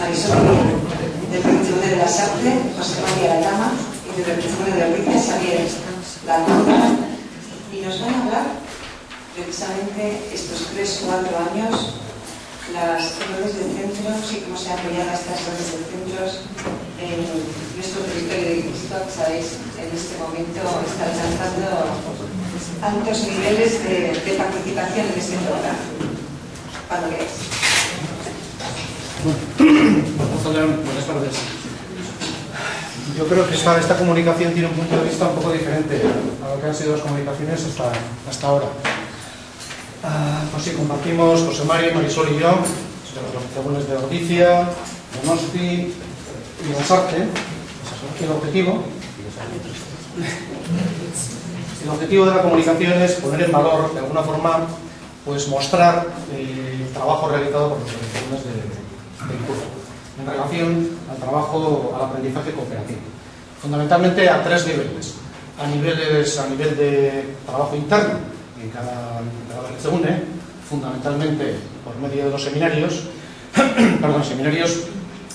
Marisol Guillén, del Berritzegune de la Sartre, José María Latama, y del Berritzegune de Ordicia, Xavier Latama, y nos van a hablar precisamente estos 3 o 4 años las redes de centros y cómo se han apoyado estas redes de centros en nuestro territorio de Guipúzcoa, que sabéis, en este momento está alcanzando altos niveles de participación en este programa. Cuando queráis. Buenas tardes. Yo creo que esta comunicación tiene un punto de vista un poco diferente a lo que han sido las comunicaciones hasta ahora. Pues sí, compartimos José María, Marisol y yo, de los Berritzegunes de Ordicia, Donosti y la Sartre. El objetivo de la comunicación es poner en valor, de alguna forma, pues mostrar el trabajo realizado por los Berritzegunes de Guipúzcoa en relación al trabajo, al aprendizaje cooperativo. Fundamentalmente a 3 niveles. A nivel de trabajo interno en cada Berritzegune, fundamentalmente por medio de los seminarios, seminarios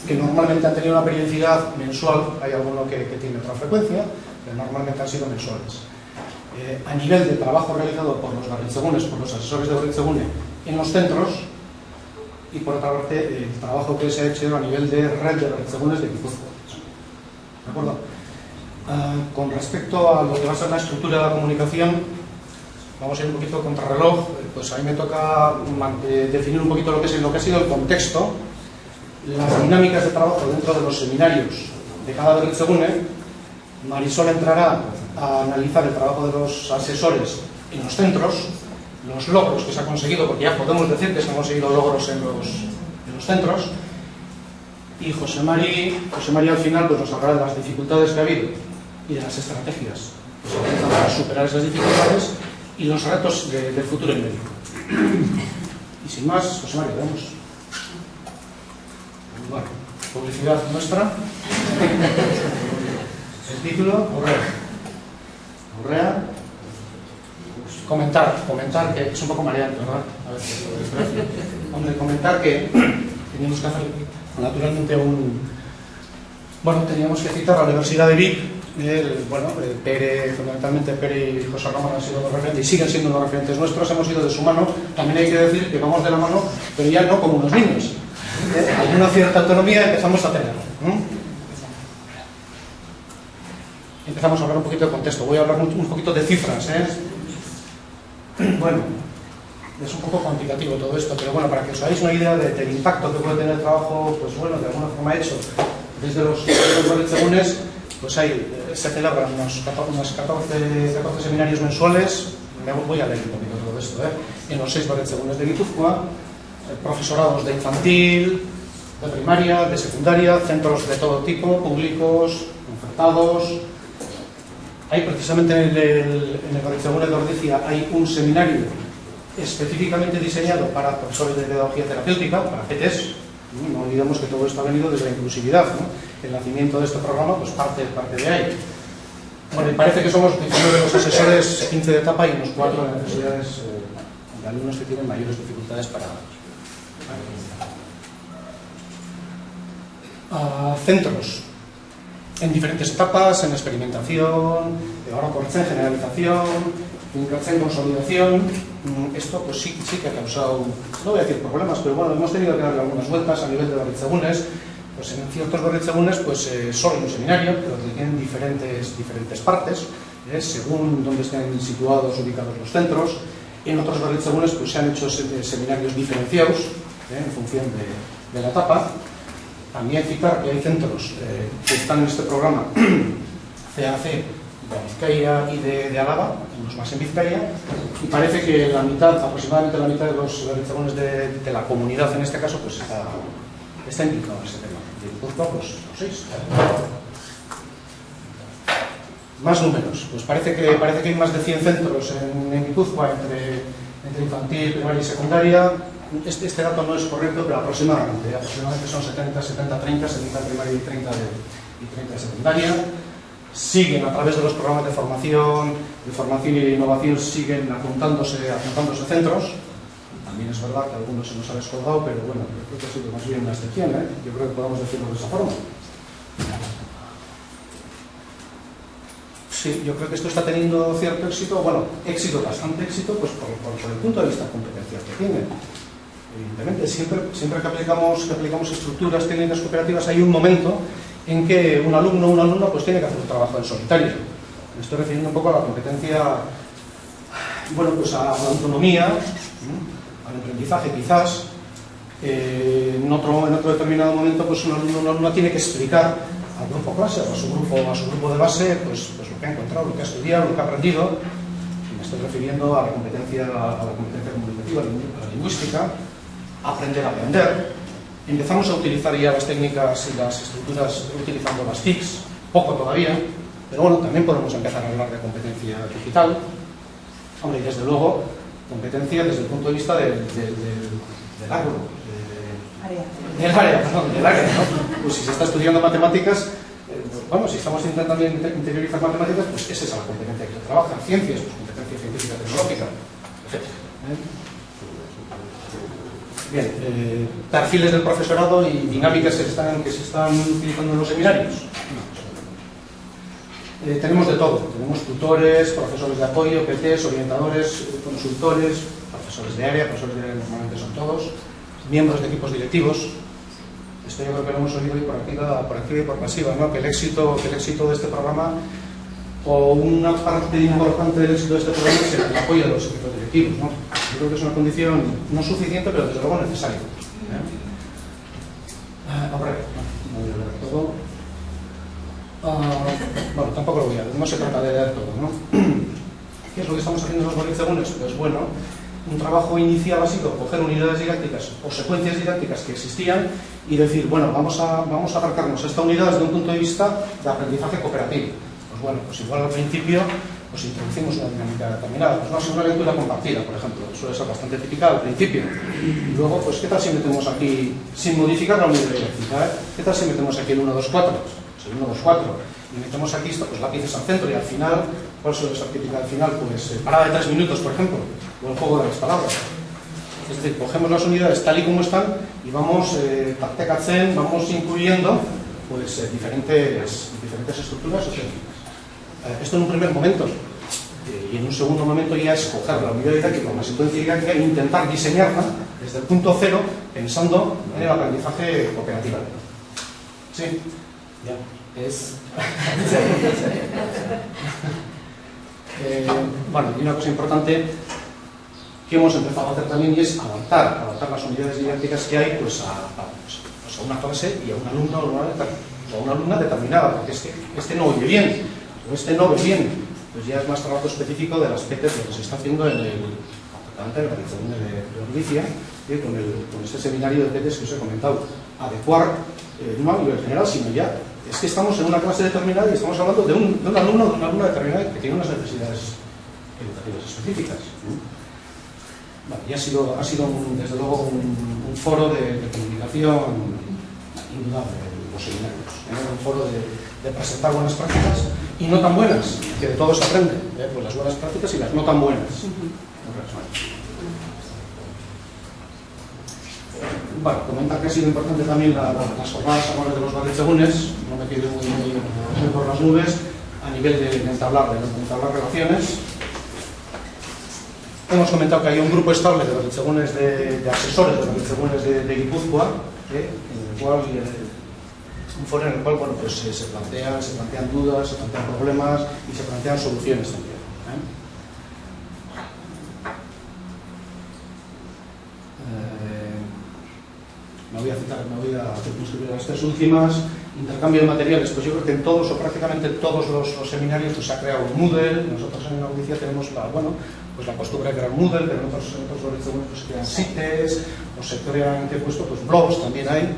que normalmente han tenido una periodicidad mensual, hay alguno que tiene otra frecuencia, pero normalmente han sido mensuales. A nivel de trabajo realizado por los Berritzegunes, por los asesores de Berritzegune en los centros, y por otra parte el trabajo que se ha hecho a nivel de red de Berritzegunes de Guipúzcoa. ¿De acuerdo? Con respecto a lo que va a ser la estructura de la comunicación, vamos a ir un poquito contrarreloj. Pues a mí me toca definir un poquito lo que ha sido el contexto, las dinámicas de trabajo dentro de los seminarios de cada Berritzegune. Marisol entrará a analizar el trabajo de los asesores en los centros, los logros que se han conseguido, porque ya podemos decir que se han conseguido logros en los centros, y José María al final pues nos hablará de las dificultades que ha habido y de las estrategias que se utilizan para superar esas dificultades y los retos del futuro inmediato. Y sin más, José María, vemos. Bueno, publicidad nuestra. El título, Urrea. Comentar que es un poco mareante, ¿verdad? A ver, comentar que teníamos que hacer naturalmente teníamos que citar a la Universidad de Vic. Pere, fundamentalmente Pere y José Ramón han sido los referentes y siguen siendo los referentes nuestros, hemos ido de su mano. También hay que decir que vamos de la mano, pero ya no como unos niños. Alguna cierta autonomía empezamos a tener. Empezamos a hablar un poquito de contexto. Voy a hablar un poquito de cifras. Bueno, es un poco cuantitativo todo esto, pero bueno, para que os hagáis una idea del impacto que puede tener el trabajo, pues bueno, de alguna forma hecho desde los Berritzegunes, pues se celebran unos 14 seminarios mensuales. Me voy a leer un poquito todo esto, en los 6 Berritzegunes de Guipúzcoa, profesorados de infantil, de primaria, de secundaria, centros de todo tipo, públicos, concertados. Hay precisamente en el Berritzegune de Ordicia hay un seminario específicamente diseñado para profesores de pedagogía terapéutica, para PTs. No olvidemos que todo esto ha venido desde la inclusividad, ¿no? El nacimiento de este programa pues parte de ahí. Bueno, y parece que somos 19 de los asesores, 15 de etapa y unos 4 de necesidades de alumnos que tienen mayores dificultades para centros en diferentes etapas, en experimentación, ahora por en generalización, en consolidación. Esto pues sí que ha causado, no voy a decir problemas, pero bueno, hemos tenido que darle algunas vueltas a nivel de Berritzegunes. Pues en ciertos Berritzegunes pues solo un seminario, pero que tienen diferentes partes, según dónde estén ubicados los centros. En otros Berritzegunes pues se han hecho seminarios diferenciados en función de la etapa. También citar que hay centros que están en este programa CAC de Vizcaya y de Álava, unos más en Vizcaya, y parece que aproximadamente la mitad de los Berritzegunes de la comunidad en este caso pues está implicado en este tema. De Guipúzcoa pues los 6. Más números, pues parece que hay más de 100 centros en Guipúzcoa entre infantil, primaria y secundaria. Este dato no es correcto, pero aproximadamente son 70, 30, 70 de primaria y 30 de secundaria. Siguen a través de los programas de formación y de innovación, siguen apuntándose centros. También es verdad que a algunos se nos ha descolgado, pero bueno, yo creo que ha sido más bien una excepción, ¿eh? Yo creo que podemos decirlo de esa forma. Sí, yo creo que esto está teniendo cierto éxito, bueno, bastante éxito, pues por el punto de vista competencial que tiene. Evidentemente, siempre que aplicamos estructuras técnicas cooperativas, hay un momento en que un alumno o una alumna pues tiene que hacer un trabajo en solitario. Me estoy refiriendo un poco a la competencia, bueno, pues a la autonomía, al aprendizaje quizás. En otro determinado momento, pues un alumno o una alumna tiene que explicar al grupo clase o a su grupo de base, pues lo que ha encontrado, lo que ha estudiado, lo que ha aprendido. Me estoy refiriendo a la competencia comunicativa, a la lingüística, aprender a aprender. Empezamos a utilizar ya las técnicas y las estructuras utilizando las TICs, poco todavía, pero bueno, también podemos empezar a hablar de competencia digital. Hombre, y desde luego, competencia desde el punto de vista del agro. Del área, ¿no? Pues si se está estudiando matemáticas, bueno, si estamos intentando interiorizar matemáticas, pues esa es la competencia que se trabaja. Ciencias, pues competencia científica, tecnológica, etc. Bien, perfiles del profesorado y dinámicas que se están utilizando en los seminarios. Tenemos de todo. Tenemos tutores, profesores de apoyo, PTs, orientadores, consultores, profesores de área normalmente son todos, miembros de equipos directivos. Esto yo creo que lo hemos oído por activa y por pasiva, ¿no? Que el éxito de este programa, o una parte importante del éxito de este programa, es el apoyo de los equipos directivos, ¿no? Yo creo que es una condición no suficiente, pero desde luego necesaria. No voy a leer todo. Bueno, tampoco lo voy a leer, no se trata de leer todo, ¿no? ¿Qué es lo que estamos haciendo en los Berritzegunes? Pues bueno, un trabajo inicial ha sido coger unidades didácticas o secuencias didácticas que existían y decir, bueno, vamos a acercarnos a esta unidad desde un punto de vista de aprendizaje cooperativo. Pues bueno, pues igual al principio pues introducimos una dinámica determinada, pues una lectura compartida, por ejemplo, suele ser bastante típica al principio. Y luego, pues ¿qué tal si metemos aquí, sin modificar la unidad didáctica, ¿qué tal si metemos aquí el 1, 2, 4? Pues el 1, 2, 4. Y metemos aquí esto, pues lápices al centro y al final, ¿cuál suele ser típica al final? Pues parada de 3 minutos, por ejemplo, o el juego de las palabras. Es decir, cogemos las unidades tal y como están y vamos tartekatzen, vamos incluyendo pues diferentes estructuras o técnicas. Esto en un primer momento. Y en un segundo momento ya es coger la unidad didáctica o la secuencia didáctica e intentar diseñarla desde el punto cero, pensando en el aprendizaje cooperativo. ¿Sí? Ya. Bueno, y una cosa importante que hemos empezado a hacer también y es adaptar las unidades didácticas que hay pues a una clase y a un alumno o a una alumna determinada, porque este no oye bien, o este no ve bien, pues ya es más trabajo específico de las PTs, lo que se está haciendo en el Berritzegunes de Ordicia, con este seminario de PTs que os he comentado. Adecuar no a nivel general, sino ya es que estamos en una clase determinada y estamos hablando de un alumno o de una alumna determinada que tiene unas necesidades educativas específicas. Vale, y ha sido desde luego un foro de comunicación indudable de los seminarios, un foro de presentar buenas prácticas y no tan buenas, que de todo se aprende, pues las buenas prácticas y las no tan buenas. Bueno, comentar que ha sido importante también las jornadas anuales de los Berritzegunes, no me quiero muy por las nubes, a nivel de entablar relaciones. Hemos comentado que hay un grupo estable de Berritzegunes, de asesores de Berritzegunes de Guipúzcoa, en el cual, un foro en el cual, bueno, pues se plantean dudas, se plantean problemas y se plantean soluciones también. Me voy a circunscribir a las tres últimas. Intercambio de materiales, pues yo creo que en todos o prácticamente en todos los seminarios pues, se ha creado un Moodle. Nosotros en la Audicia tenemos la costumbre de crear Moodle, pero en otros Berritzegunes pues se crean sites o se crean, que he puesto, pues blogs también hay.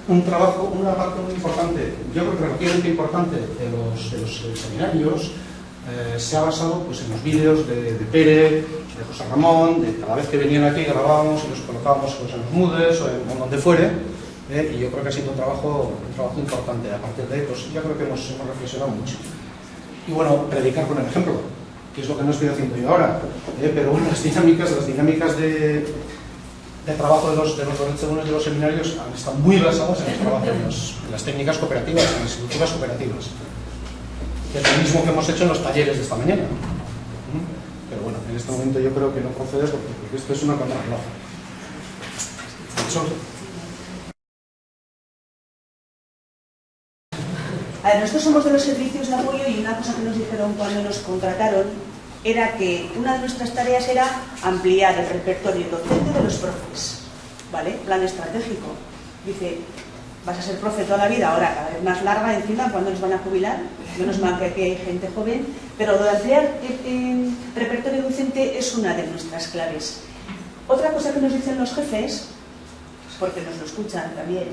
Un trabajo, una parte muy importante, yo creo que relativamente importante de los seminarios, se ha basado pues, en los vídeos de Pere, de José Ramón, de cada vez que venían aquí grabábamos y los colocábamos pues, en los Moodles o en donde fuere, y yo creo que ha sido un trabajo importante. A partir de ahí, pues yo creo que hemos reflexionado mucho. Y bueno, predicar con el ejemplo, que es lo que no estoy haciendo yo ahora, pero bueno, las dinámicas de trabajo de los berritzegunes de los seminarios están muy basadas en el trabajo en las técnicas cooperativas, en las estructuras cooperativas. Que es lo mismo que hemos hecho en los talleres de esta mañana. Pero bueno, en este momento yo creo que no procede porque esto es una contrarreloj. A ver, nosotros somos de los servicios de apoyo y una cosa que nos dijeron cuando nos contrataron era que una de nuestras tareas era ampliar el repertorio docente de los profes, ¿vale? Plan estratégico. Dice, vas a ser profe toda la vida, ahora cada vez más larga encima, ¿cuándo nos van a jubilar? Menos mal que aquí hay gente joven, pero lo de ampliar el repertorio docente es una de nuestras claves. Otra cosa que nos dicen los jefes, porque nos lo escuchan también,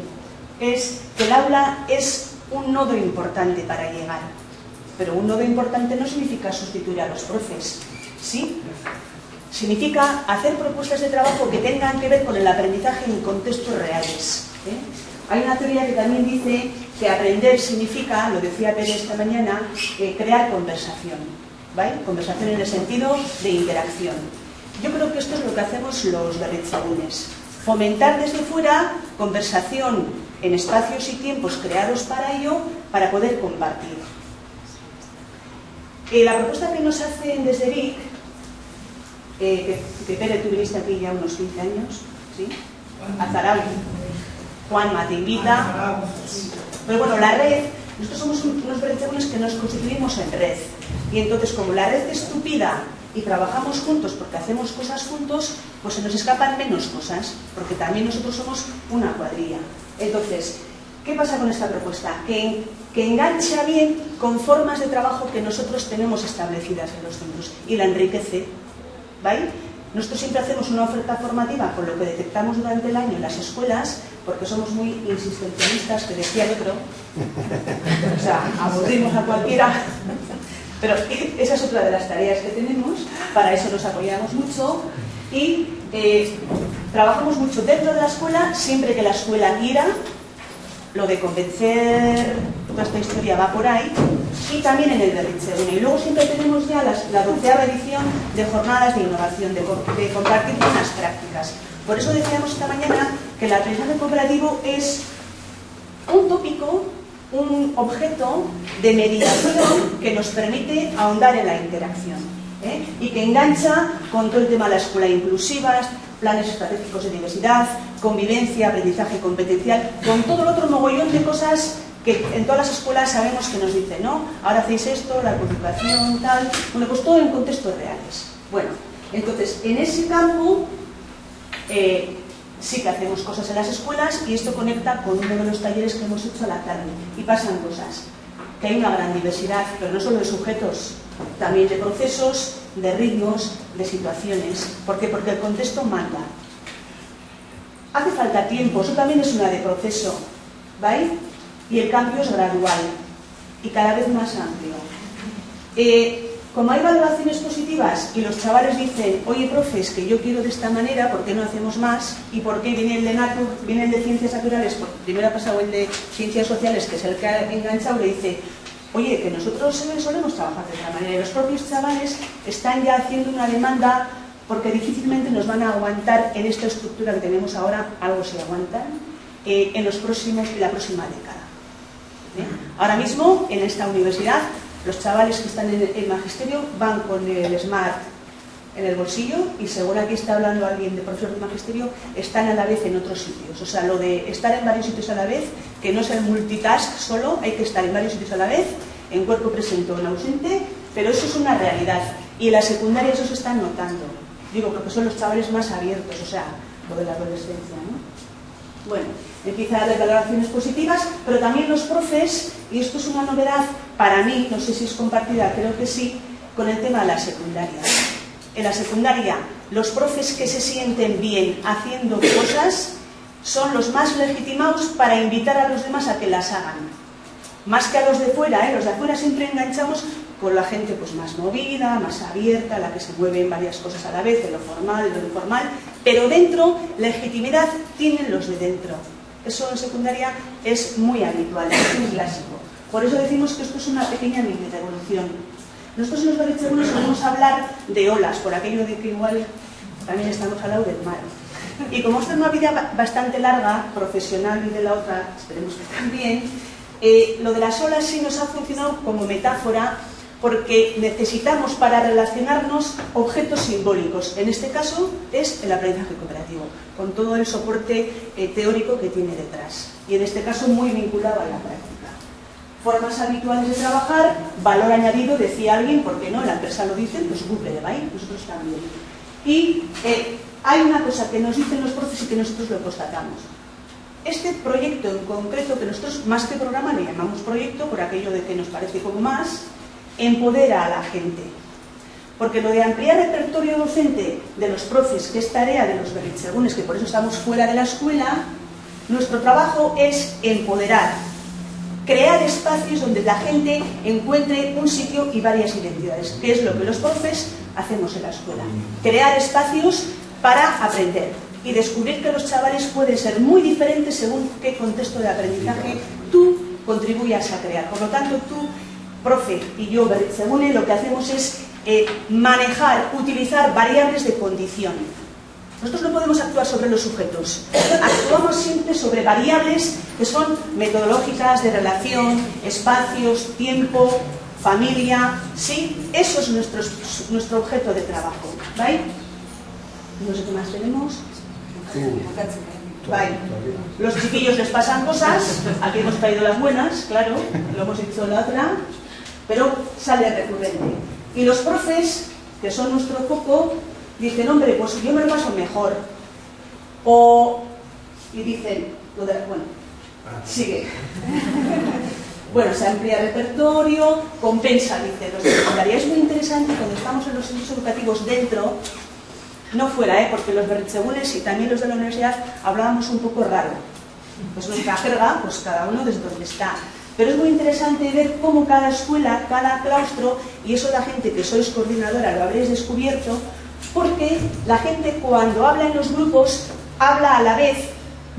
es que el aula es un nodo importante para llegar. Pero un nodo importante no significa sustituir a los profes, ¿sí? Significa hacer propuestas de trabajo que tengan que ver con el aprendizaje en contextos reales. Hay una teoría que también dice que aprender significa, lo decía Pérez esta mañana, crear conversación, ¿vale? Conversación en el sentido de interacción. Yo creo que esto es lo que hacemos los berritzegunes. Fomentar desde fuera conversación en espacios y tiempos creados para ello, para poder compartir. La propuesta que nos hacen desde Vic, que Pere, tú viniste aquí ya unos 15 años, ¿sí? Azaraui, Juanma te invita. Pero bueno, la red, nosotros somos unos berritzegunes que nos constituimos en red. Y entonces, como la red es tupida y trabajamos juntos porque hacemos cosas juntos, pues se nos escapan menos cosas, porque también nosotros somos una cuadrilla. Entonces, ¿qué pasa con esta propuesta? Que engancha bien con formas de trabajo que nosotros tenemos establecidas en los centros y la enriquece, ¿vale? Nosotros siempre hacemos una oferta formativa con lo que detectamos durante el año en las escuelas, porque somos muy insistencialistas, que decía el otro, o sea, aburrimos a cualquiera, pero esa es otra de las tareas que tenemos, para eso nos apoyamos mucho y trabajamos mucho dentro de la escuela, siempre que la escuela quiera. Lo de convencer, toda esta historia va por ahí, y también en el berritzegune. Y luego siempre tenemos ya la 12ª edición de jornadas de innovación, de compartir buenas prácticas. Por eso decíamos esta mañana que el aprendizaje cooperativo es un tópico, un objeto de mediación que nos permite ahondar en la interacción, y que engancha con todo el tema de la escuela inclusiva, planes estratégicos de diversidad, convivencia, aprendizaje competencial, con todo el otro mogollón de cosas que en todas las escuelas sabemos que nos dicen, ¿no? Ahora hacéis esto, la coeducación, tal. Bueno, pues todo en contextos reales. Bueno, entonces, en ese campo sí que hacemos cosas en las escuelas y esto conecta con uno de los talleres que hemos hecho a la tarde. Y pasan cosas. Que hay una gran diversidad, pero no solo de sujetos, también de procesos, de ritmos, de situaciones. ¿Por qué? Porque el contexto manda. Hace falta tiempo, eso también es una de proceso, ¿vale? Y el cambio es gradual y cada vez más amplio. Como hay valoraciones positivas y los chavales dicen, oye, profes, que yo quiero de esta manera, ¿por qué no hacemos más? ¿Y por qué viene el de Natur, viene el de Ciencias Naturales? Primero ha pasado el de Ciencias Sociales, que es el que ha enganchado, le dice, oye, que nosotros solemos trabajar de esta manera. Y los propios chavales están ya haciendo una demanda porque difícilmente nos van a aguantar en esta estructura que tenemos ahora, algo se aguantan, en la próxima década. Ahora mismo, en esta universidad, los chavales que están en el magisterio van con el Smart en el bolsillo y según aquí está hablando alguien de profesor de magisterio, están a la vez en otros sitios. O sea, lo de estar en varios sitios a la vez, que no es el multitask solo, hay que estar en varios sitios a la vez, en cuerpo presente o en ausente, pero eso es una realidad. Y en la secundaria eso se está notando. Digo, porque son los chavales más abiertos, o sea, lo de la adolescencia, ¿no? Bueno, empieza a haber valoraciones positivas, pero también los profes, y esto es una novedad para mí, no sé si es compartida, creo que sí, con el tema de la secundaria. En la secundaria, los profes que se sienten bien haciendo cosas son los más legitimados para invitar a los demás a que las hagan. Más que a los de fuera, los de afuera siempre enganchamos con la gente pues más movida, más abierta, la que se mueve en varias cosas a la vez, en lo formal, en lo informal, pero dentro, legitimidad tienen los de dentro. Eso en secundaria es muy habitual, es muy clásico. Por eso decimos que esto es una pequeña mini revolución. Nosotros en los berritzegunes solemos hablar de olas, por aquello de que igual también estamos al lado del mar. Y como esta es una vida bastante larga, profesional y de la otra, esperemos que también, lo de las olas sí nos ha funcionado como metáfora porque necesitamos para relacionarnos objetos simbólicos. En este caso es el aprendizaje cooperativo, con todo el soporte teórico que tiene detrás. Y en este caso muy vinculado a la práctica. Formas habituales de trabajar, valor añadido, decía alguien, ¿por qué no? La empresa lo dice, pues Google de Bain, nosotros también. Y hay una cosa que nos dicen los profes y que nosotros lo constatamos. Este proyecto en concreto, que nosotros más que programa le llamamos proyecto, por aquello de que nos parece como más, empodera a la gente. Porque lo de ampliar el repertorio docente de los profes, que es tarea de los berritzegunes, que por eso estamos fuera de la escuela, nuestro trabajo es empoderar, crear espacios donde la gente encuentre un sitio y varias identidades, que es lo que los profes hacemos en la escuela. Crear espacios para aprender y descubrir que los chavales pueden ser muy diferentes según qué contexto de aprendizaje tú contribuyas a crear. Por lo tanto, tú, profe, y yo, berritzegune, lo que hacemos es manejar, utilizar variables de condición. Nosotros no podemos actuar sobre los sujetos, actuamos siempre sobre variables que son metodológicas, de relación, espacios, tiempo, familia, ¿sí? Eso es nuestro objeto de trabajo, ¿vale? No sé qué más tenemos. Vale. Los chiquillos les pasan cosas, aquí hemos traído las buenas, claro, lo hemos dicho en la otra, pero sale recurrente. Y los profes, que son nuestro foco, dicen, hombre, pues yo me lo paso mejor. Y dicen, bueno, sigue. Bueno, se amplía el repertorio, compensa, dicen los de secundaria. Es muy interesante cuando estamos en los centros educativos dentro, no fuera, porque los berritzegunes y también los de la universidad hablábamos un poco raro. Pues nuestra jerga, pues cada uno desde donde está. Pero es muy interesante ver cómo cada escuela, cada claustro, y eso la gente que sois coordinadora lo habréis descubierto, porque la gente cuando habla en los grupos habla a la vez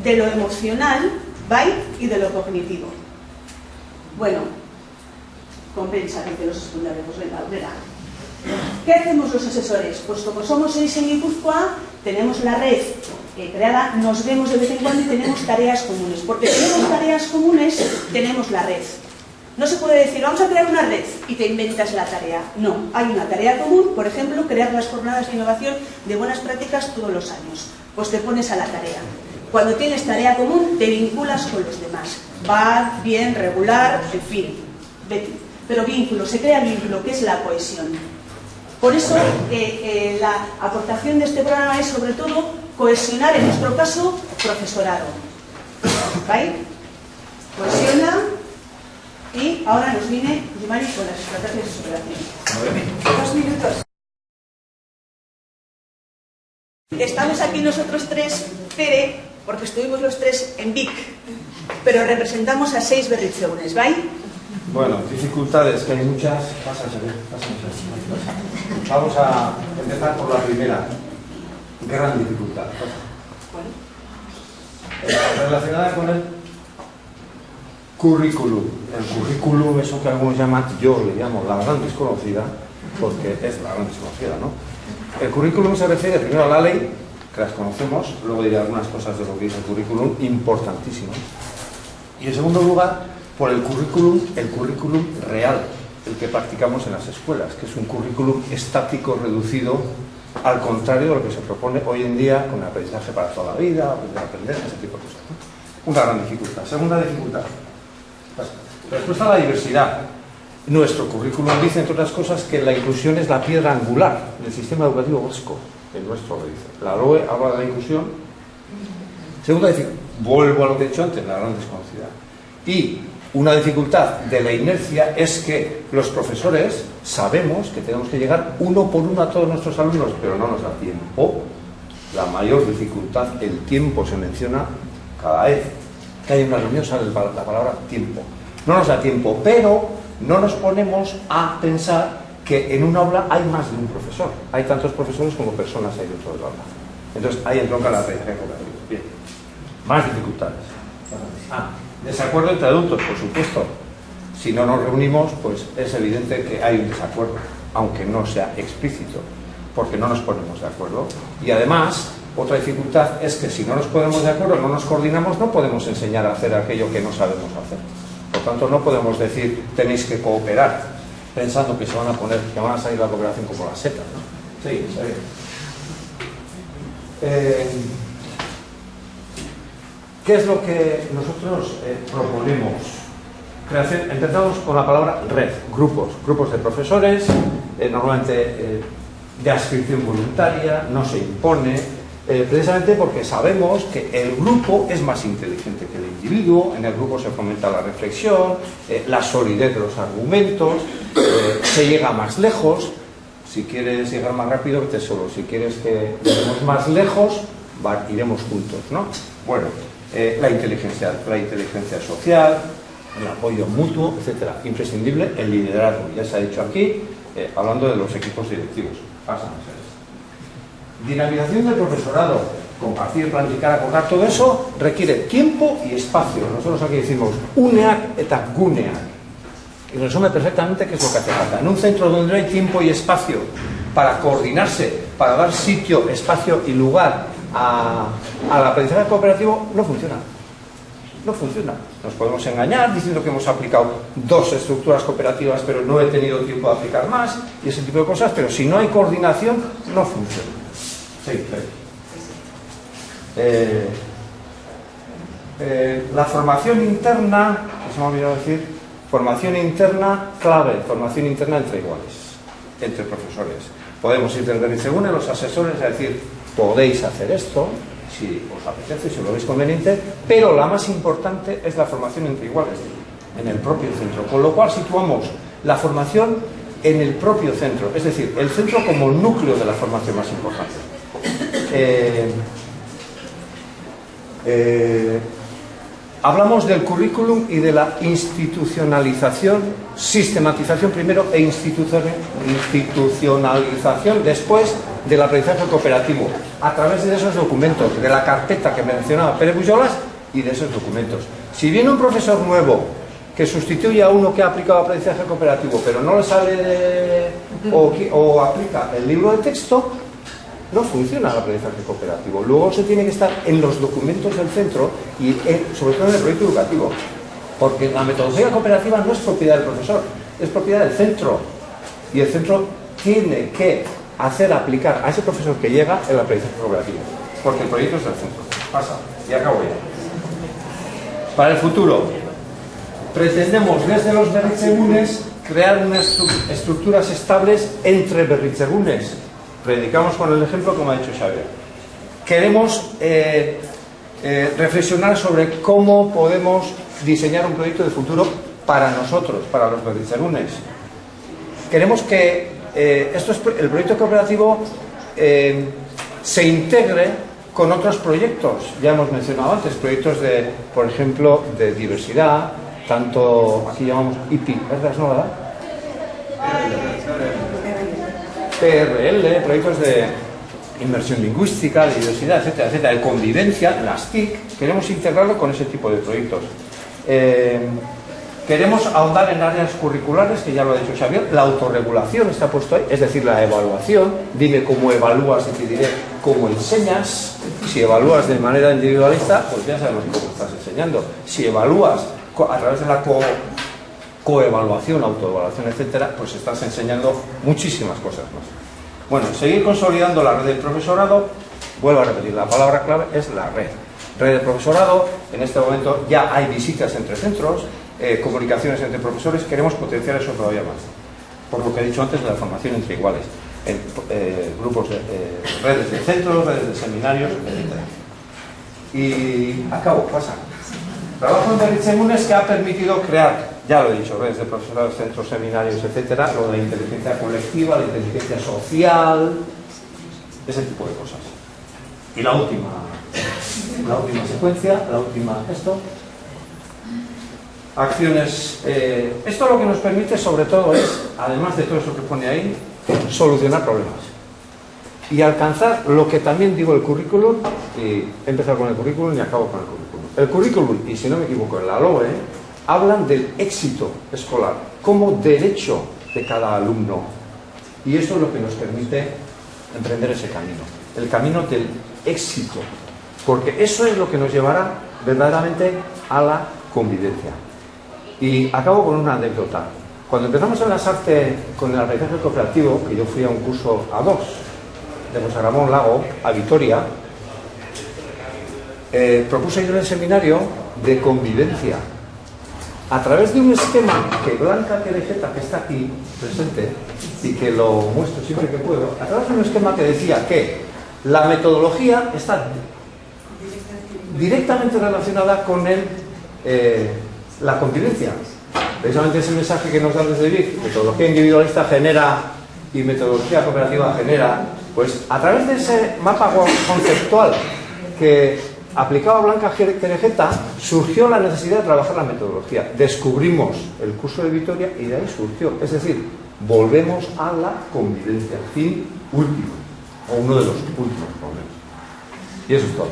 de lo emocional, ¿vale? Y de lo cognitivo. Bueno, compensa que los secundarios, pues venga. ¿Qué hacemos los asesores? Pues como somos 6 en Guipúzcoa, tenemos la red creada, nos vemos de vez en cuando y tenemos tareas comunes. Porque tenemos tareas comunes, tenemos la red. No se puede decir, vamos a crear una red y te inventas la tarea. No, hay una tarea común, por ejemplo, crear las jornadas de innovación de buenas prácticas todos los años. Pues te pones a la tarea. Cuando tienes tarea común, te vinculas con los demás. Va, bien, regular, en fin. Pero vínculo, se crea vínculo, que es la cohesión. Por eso, la aportación de este programa es, sobre todo, cohesionar, en nuestro caso, profesorado. ¿Vale? Cohesiona. Y ahora nos viene Yumari con las estrategias de superación. 2 minutos. Estamos aquí nosotros tres, Tere, porque estuvimos los tres en Vic, pero representamos a 6 berritzegunes, ¿vale? Bueno, dificultades, que hay muchas. Vamos a empezar por la primera. Gran dificultad. Relacionada con el currículum. El currículum es lo que algunos llaman, yo le llamo la gran desconocida, porque es la gran desconocida, ¿no? El currículum se refiere primero a la ley, que las conocemos, luego diré algunas cosas de lo que dice el currículum, importantísimas. Y en segundo lugar, por el currículum real, el que practicamos en las escuelas, que es un currículum estático, reducido, al contrario de lo que se propone hoy en día con el aprendizaje para toda la vida, aprender, ese tipo de cosas, ¿no? Una gran dificultad. Segunda dificultad. Respuesta a la diversidad. Nuestro currículum dice, entre otras cosas, que la inclusión es la piedra angular del sistema educativo vasco. El nuestro lo dice. La LOE habla de la inclusión. Segunda dificultad. Vuelvo a lo que he dicho antes, la gran desconocida. Y una dificultad de la inercia es que los profesores sabemos que tenemos que llegar uno por uno a todos nuestros alumnos, pero no nos da tiempo. La mayor dificultad, el tiempo, se menciona cada vez que hay una reunión, sale la palabra tiempo. No nos da tiempo, pero no nos ponemos a pensar que en un aula hay más de un profesor. Hay tantos profesores como personas ahí dentro del aula. Entonces ahí entronca la aprendizaje cooperativo. Bien. Más dificultades. Desacuerdo entre adultos, por supuesto. Si no nos reunimos, pues es evidente que hay un desacuerdo, aunque no sea explícito, porque no nos ponemos de acuerdo. Y además, Otra dificultad es que si no nos ponemos de acuerdo, no nos coordinamos, no podemos enseñar a hacer aquello que no sabemos hacer. Por tanto, no podemos decir tenéis que cooperar pensando que se van a poner, que van a salir la cooperación como las setas, ¿no? Sí, está bien. ¿Qué es lo que nosotros proponemos? Empezamos con la palabra red, grupos de profesores, normalmente de adscripción voluntaria, no se impone, precisamente porque sabemos que el grupo es más inteligente que el individuo, en el grupo se fomenta la reflexión, la solidez de los argumentos, se llega más lejos. Si quieres llegar más rápido, vete solo. Si quieres que lleguemos más lejos, iremos juntos, ¿no? Bueno, la inteligencia social, el apoyo mutuo, etcétera. Imprescindible el liderazgo. Ya se ha dicho aquí, hablando de los equipos directivos. Pasan a ser. Dinamización del profesorado, compartir, planificar, acordar, todo eso requiere tiempo y espacio. Nosotros aquí decimos uneak eta guneak. Y resume perfectamente qué es lo que hace falta. En un centro donde no hay tiempo y espacio para coordinarse, para dar sitio, espacio y lugar al aprendizaje cooperativo, no funciona. No funciona. Nos podemos engañar diciendo que hemos aplicado 2 estructuras cooperativas, pero no he tenido tiempo de aplicar más, y ese tipo de cosas, pero si no hay coordinación, no funciona. Sí, la formación interna, se me ha olvidado decir, formación interna clave, formación interna entre iguales, entre profesores. Podemos ir desde según los asesores a decir, podéis hacer esto, si os apetece, si lo veis conveniente, pero la más importante es la formación entre iguales, en el propio centro. Con lo cual situamos la formación en el propio centro, es decir, el centro como núcleo de la formación más importante. Hablamos del currículum y de la institucionalización, sistematización primero e institucionalización después del aprendizaje cooperativo, a través de esos documentos, de la carpeta que mencionaba Pere Bujolas y de esos documentos. Si viene un profesor nuevo que sustituye a uno que ha aplicado aprendizaje cooperativo, pero no le sale o aplica el libro de texto, no funciona el aprendizaje cooperativo. Luego se tiene que estar en los documentos del centro y sobre todo en el proyecto educativo, porque la metodología cooperativa no es propiedad del profesor, es propiedad del centro, y el centro tiene que hacer aplicar a ese profesor que llega el aprendizaje cooperativo, porque el proyecto es del centro. Pasa, y acabo ya. Para el futuro, pretendemos desde los berritzegunes crear unas estructuras estables entre berritzegunes. Predicamos con el ejemplo, como ha dicho Xavier. Queremos reflexionar sobre cómo podemos diseñar un proyecto de futuro para nosotros, para los berritzegunes. Queremos que el proyecto cooperativo se integre con otros proyectos. Ya hemos mencionado antes, proyectos de, por ejemplo, de diversidad, tanto, aquí llamamos IPI, ¿verdad? ¿No, verdad? PRL, proyectos de inmersión lingüística, de diversidad, etcétera, etcétera, de convivencia, las TIC. Queremos integrarlo con ese tipo de proyectos. Queremos ahondar en áreas curriculares, que ya lo ha dicho Xavier. La autorregulación está puesto ahí, es decir, la evaluación. Dime cómo evalúas y te diré cómo enseñas. Si evalúas de manera individualista, pues ya sabemos cómo estás enseñando. Si evalúas a través de la coevaluación, autoevaluación, etcétera, pues estás enseñando muchísimas cosas más. Bueno, seguir consolidando la red del profesorado. Vuelvo a repetir, la palabra clave es la red. Red del profesorado. En este momento ya hay visitas entre centros, comunicaciones entre profesores. Queremos potenciar eso todavía más, por lo que he dicho antes de la formación entre iguales, en grupos de redes de centros, redes de seminarios, etc. Y acabo, pasa. Trabajo en berritzegunes que ha permitido crear, ya lo he dicho, redes de profesorado, centros, seminarios, etcétera, lo de la inteligencia colectiva, la inteligencia social, ese tipo de cosas. Y la última secuencia, acciones. Esto lo que nos permite sobre todo es, además de todo eso que pone ahí, solucionar problemas y alcanzar lo que también digo el currículum, y he empezado con el currículum y acabo con el currículum. El currículum, y si no me equivoco, en la LOE, hablan del éxito escolar como derecho de cada alumno, y esto es lo que nos permite emprender ese camino, el camino del éxito, porque eso es lo que nos llevará verdaderamente a la convivencia. Y acabo con una anécdota. Cuando empezamos en las artes con el aprendizaje cooperativo, que yo fui a un curso A2 de José Ramón Lago a Vitoria, propuse yo en el seminario de convivencia a través de un esquema que Blanca Querejeta, que está aquí presente y que lo muestro siempre que puedo, a través de un esquema que decía que la metodología está directamente relacionada con la convivencia. Precisamente ese mensaje que nos dan desde VIC, metodología individualista genera y metodología cooperativa genera, pues a través de ese mapa conceptual que aplicaba Blanca Querejeta, surgió la necesidad de trabajar la metodología. Descubrimos el curso de Vitoria y de ahí surgió. Es decir, volvemos a la convivencia, fin último, o uno de los últimos problemas. Y eso es todo.